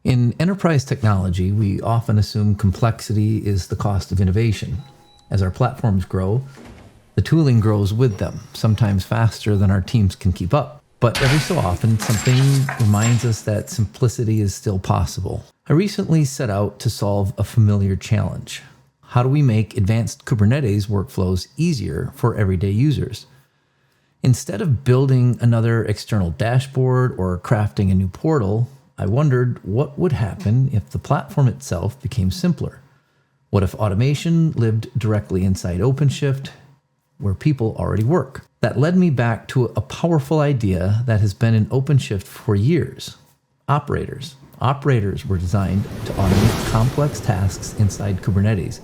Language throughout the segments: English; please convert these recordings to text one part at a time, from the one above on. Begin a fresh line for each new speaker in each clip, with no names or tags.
In enterprise technology, we often assume complexity is the cost of innovation. As our platforms grow, the tooling grows with them, sometimes faster than our teams can keep up. But every so often, something reminds us that simplicity is still possible. I recently set out to solve a familiar challenge. How do we make advanced Kubernetes workflows easier for everyday users? Instead of building another external dashboard or crafting a new portal, I wondered what would happen if the platform itself became simpler. What if automation lived directly inside OpenShift, where people already work? That led me back to a powerful idea that has been in OpenShift for years: operators. Operators were designed to automate complex tasks inside Kubernetes,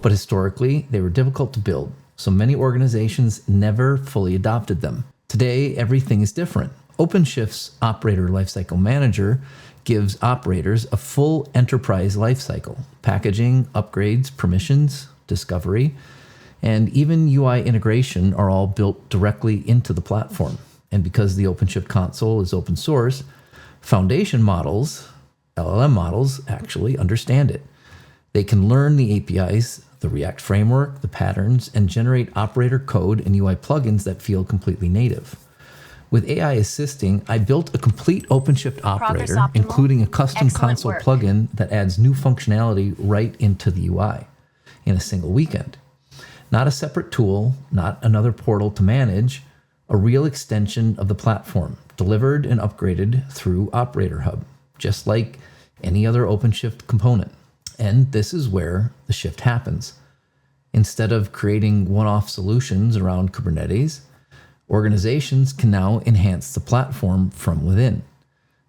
but historically they were difficult to build, so many organizations never fully adopted them. Today, everything is different. OpenShift's Operator Lifecycle Manager gives operators a full enterprise lifecycle: packaging, upgrades, permissions, discovery, and even UI integration are all built directly into the platform. And because the OpenShift console is open source, foundation models, LLM models, actually understand it. They can learn the APIs, the React framework, the patterns, and generate operator code and UI plugins that feel completely native. With AI assisting, I built a complete OpenShift operator, including a custom console plugin that adds new functionality right into the UI in a single weekend. Not a separate tool, not another portal to manage, a real extension of the platform, delivered and upgraded through OperatorHub, just like any other OpenShift component. And this is where the shift happens. Instead of creating one-off solutions around Kubernetes, organizations can now enhance the platform from within.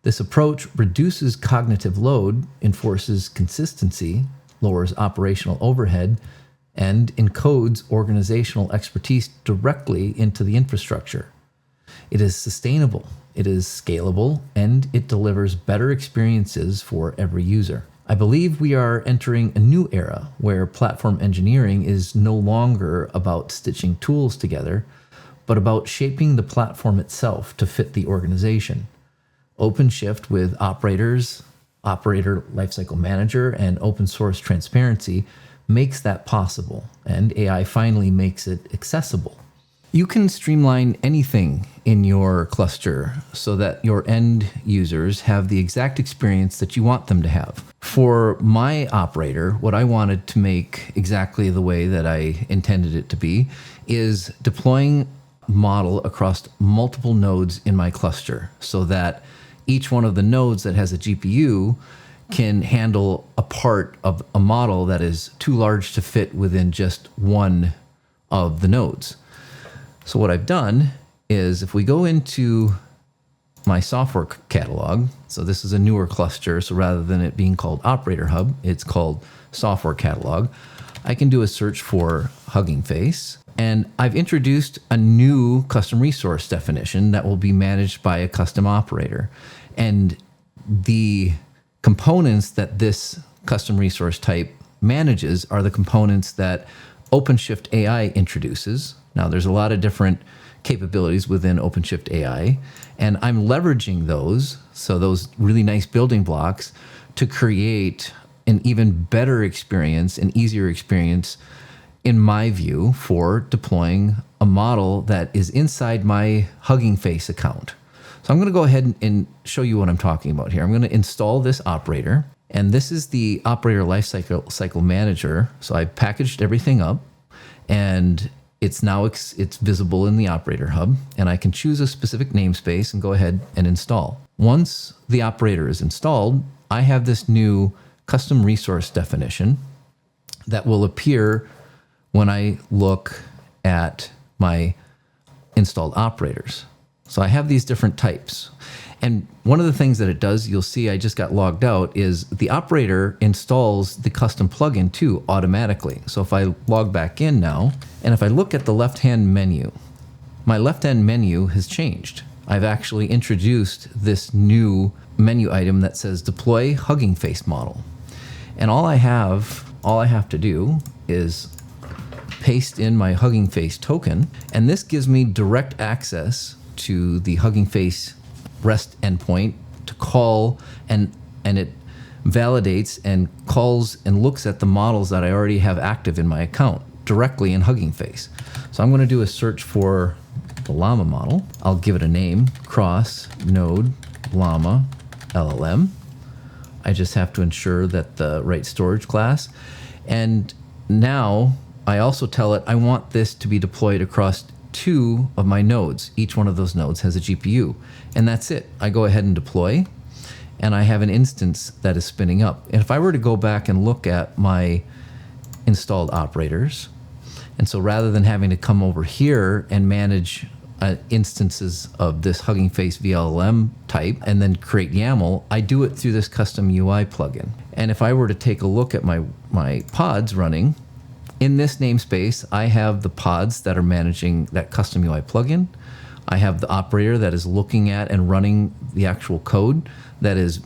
This approach reduces cognitive load, enforces consistency, lowers operational overhead, and encodes organizational expertise directly into the infrastructure. It is sustainable, it is scalable, and it delivers better experiences for every user. I believe we are entering a new era where platform engineering is no longer about stitching tools together, but about shaping the platform itself to fit the organization. OpenShift with operators, Operator Lifecycle Manager, and open source transparency makes that possible, and AI finally makes it accessible. You can streamline anything in your cluster so that your end users have the exact experience that you want them to have. For my operator, what I wanted to make exactly the way that I intended it to be is deploying model across multiple nodes in my cluster so that each one of the nodes that has a GPU can handle a part of a model that is too large to fit within just one of the nodes. So what I've done is, if we go into my software catalog, so this is a newer cluster, so rather than it being called OperatorHub, it's called software catalog. I can do a search for Hugging Face, and I've introduced a new custom resource definition that will be managed by a custom operator. And the components that this custom resource type manages are the components that OpenShift AI introduces. Now, there's a lot of different capabilities within OpenShift AI, and I'm leveraging those, so those really nice building blocks, to create an even better experience, an easier experience, in my view, for deploying a model that is inside my Hugging Face account. So I'm going to go ahead and show you what I'm talking about here. I'm going to install this operator, and this is the Operator Lifecycle Manager. So I packaged everything up, and it's now it's visible in the OperatorHub, and I can choose a specific namespace and go ahead and install. Once the operator is installed, I have this new custom resource definition that will appear when I look at my installed operators. So I have these different types. And one of the things that it does, you'll see I just got logged out, is the operator installs the custom plugin too automatically. So if I log back in now, and if I look at the left-hand menu, my left-hand menu has changed. I've actually introduced this new menu item that says deploy Hugging Face model. And all I have to do is paste in my Hugging Face token, and this gives me direct access to the Hugging Face REST endpoint to call and and it validates and calls and looks at the models that I already have active in my account directly in Hugging Face. So I'm going to do a search for the Llama model. I'll give it a name, cross node Llama LLM. I just have to ensure that the right storage class. And now I also tell it I want this to be deployed across 2 of my nodes. Each one of those nodes has a GPU. And that's it. I go ahead and deploy, and I have an instance that is spinning up. And if I were to go back and look at my installed operators, and so rather than having to come over here and manage instances of this Hugging Face VLLM type and then create YAML, I do it through this custom UI plugin. And if I were to take a look at my pods running, in this namespace, I have the pods that are managing that custom UI plugin. I have the operator that is looking at and running the actual code that is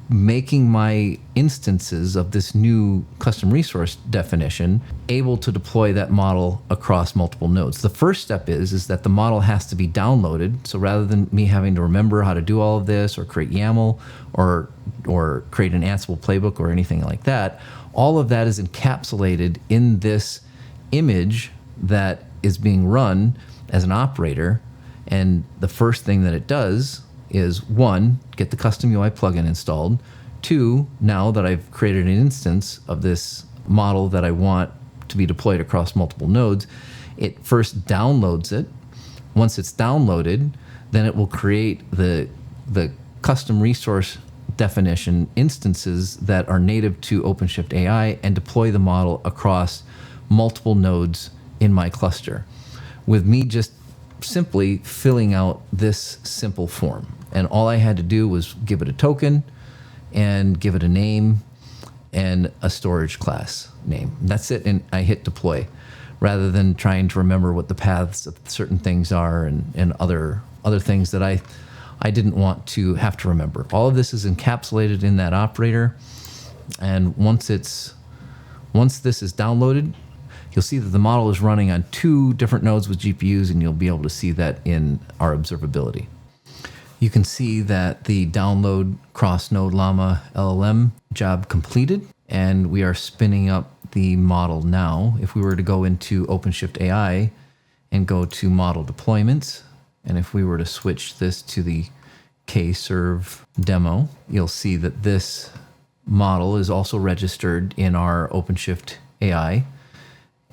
making my instances of this new custom resource definition able to deploy that model across multiple nodes. The first step is that the model has to be downloaded. So rather than me having to remember how to do all of this or create YAML or create an Ansible playbook or anything like that, all of that is encapsulated in this image that is being run as an operator. And the first thing that it does is 1, get the custom UI plugin installed. 2, now that I've created an instance of this model that I want to be deployed across multiple nodes, it first downloads it. Once it's downloaded, then it will create the custom resource definition instances that are native to OpenShift AI and deploy the model across multiple nodes in my cluster, with me just simply filling out this simple form. And all I had to do was give it a token and give it a name and a storage class name. That's it. And I hit deploy rather than trying to remember what the paths of certain things are and other things that I didn't want to have to remember. All of this is encapsulated in that operator. And once this is downloaded, you'll see that the model is running on 2 different nodes with GPUs, and you'll be able to see that in our observability. You can see that the download cross-node Llama LLM job completed, and we are spinning up the model now. If we were to go into OpenShift AI and go to model deployments, and if we were to switch this to the Kserve demo, you'll see that this model is also registered in our OpenShift AI,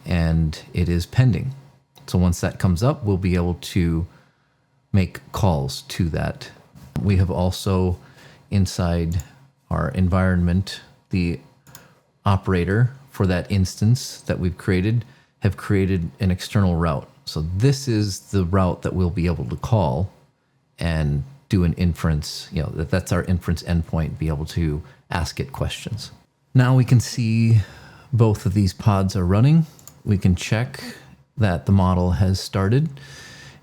and it is pending. So once that comes up, we'll be able to make calls to that. We have also, inside our environment, the operator for that instance that we've created, have created an external route. So this is the route that we'll be able to call and do an inference, that's our inference endpoint, be able to ask it questions. Now we can see both of these pods are running. We can check that the model has started,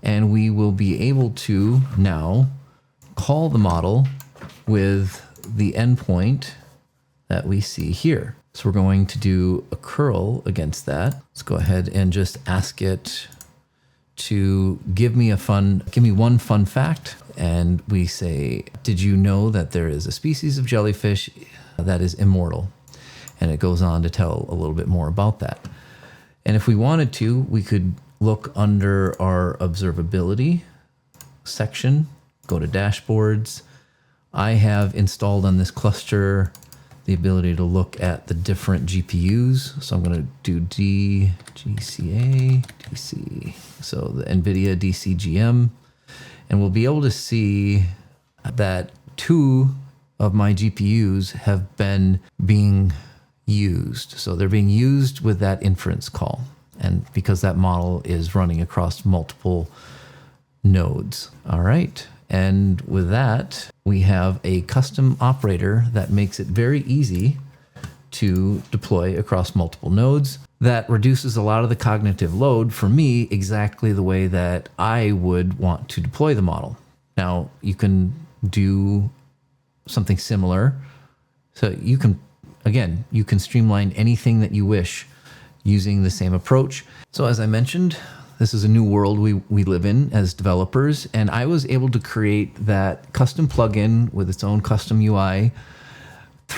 and we will be able to now call the model with the endpoint that we see here. So we're going to do a curl against that. Let's go ahead and just ask it to give me one fun fact. And we say, did you know that there is a species of jellyfish that is immortal? And it goes on to tell a little bit more about that. And if we wanted to, we could look under our observability section, go to dashboards. I have installed on this cluster the ability to look at the different GPUs. So I'm going to do DGCA, DC. So the NVIDIA DCGM. And we'll be able to see that 2 of my GPUs have been being used. So they're being used with that inference call. And because that model is running across multiple nodes. All right. And with that, we have a custom operator that makes it very easy to deploy across multiple nodes. That reduces a lot of the cognitive load for me, exactly the way that I would want to deploy the model. Now, you can do something similar. So you can streamline anything that you wish using the same approach. So as I mentioned, this is a new world we live in as developers, and I was able to create that custom plugin with its own custom UI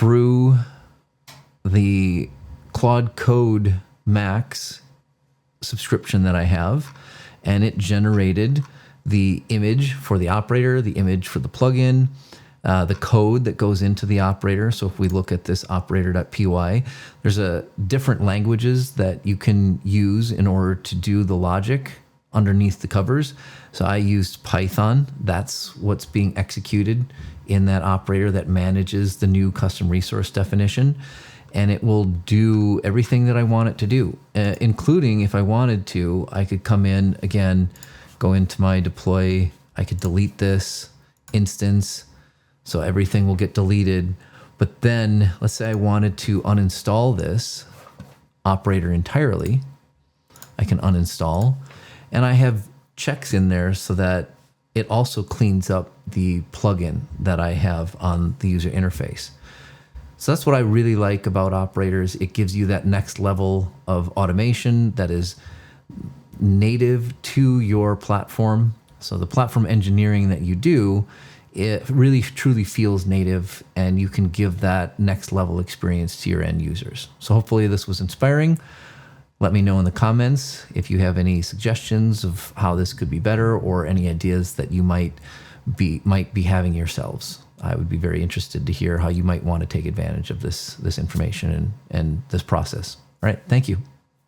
through the Claude Code Max subscription that I have, and it generated the image for the operator, the image for the plugin, the code that goes into the operator. So if we look at this operator.py, there's different languages that you can use in order to do the logic underneath the covers. So I used Python. That's what's being executed in that operator that manages the new custom resource definition. And it will do everything that I want it to do, including if I wanted to, I could come in again, go into my deploy. I could delete this instance. So everything will get deleted. But then let's say I wanted to uninstall this operator entirely. I can uninstall. And I have checks in there so that it also cleans up the plugin that I have on the user interface. So that's what I really like about operators. It gives you that next level of automation that is native to your platform. So the platform engineering that you do, it really truly feels native, and you can give that next level experience to your end users. So hopefully this was inspiring. Let me know in the comments if you have any suggestions of how this could be better, or any ideas that you might be having yourselves. I would be very interested to hear how you might want to take advantage of this information and this process. All right, thank you.